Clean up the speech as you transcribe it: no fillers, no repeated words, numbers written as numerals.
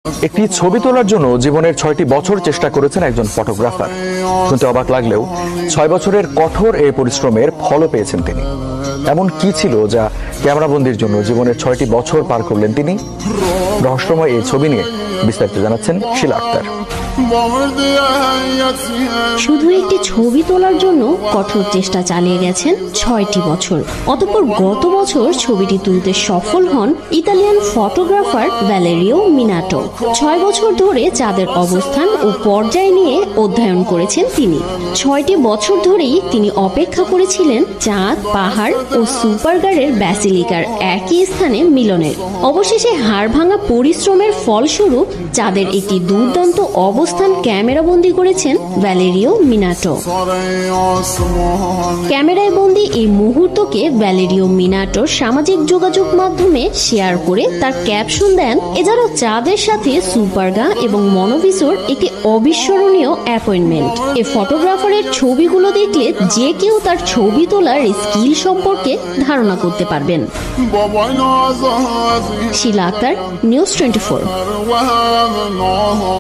একটি ছবি তোলার জন্য জীবনের ৬টি বছর চেষ্টা করেছেন একজন ফটোগ্রাফার। শুনতে অবাক লাগলেও ৬ বছরের কঠোর এই পরিশ্রমের ফলও পেয়েছেন তিনি। এমন কি ছিল যা ক্যামেরাবন্দির জন্য জীবনের ৬টি বছর পার করলেন তিনি? রহস্যময় এই ছবি নিয়ে বিস্তারিত জানাচ্ছেন শিলা আক্তার। শুধু একটি ছবি তোলার জন্য কঠোর চেষ্টা চালিয়ে গেছেন ৬টি বছর। অতঃপর গত বছর ছবিটি তুলতে সফল হন ইতালিয়ান ফটোগ্রাফার ভ্যালেরিও মিনাটো। ৬ বছর ধরে চাঁদের অবস্থান ও পর্যায় নিয়ে অধ্যয়ন করেছেন তিনি। ৬টি বছর ধরেই তিনি অপেক্ষা করেছিলেন চাঁদ, পাহাড় ও সুপারগারের ব্যাসিলিকার একই স্থানে মিলনের। অবশেষে হাড়ভাঙা পরিশ্রমের ফলস্বরূপ চাঁদের একটি দুর্দান্ত অবস্থান ক্যামেরাবন্দি করেছেন ভ্যালেরিও মিনাটো। ক্যামেরায় বন্দি এই মুহূর্তকে ভ্যালেরিও মিনাটো সামাজিক যোগাযোগ মাধ্যমে শেয়ার করে তার ক্যাপশন দেন, এছাড়াও চাঁদের সাথে সুপারগা এবং মনোভিসোর একটি অবিস্মরণীয় অ্যাপয়েন্টমেন্ট। এই ফটোগ্রাফারের ছবিগুলো দেখলে যে কেউ তার ছবি তোলার স্কিল সম্পর্কে ধারণা করতে পারবেন। শিলা আক্তার, নিউজ 24।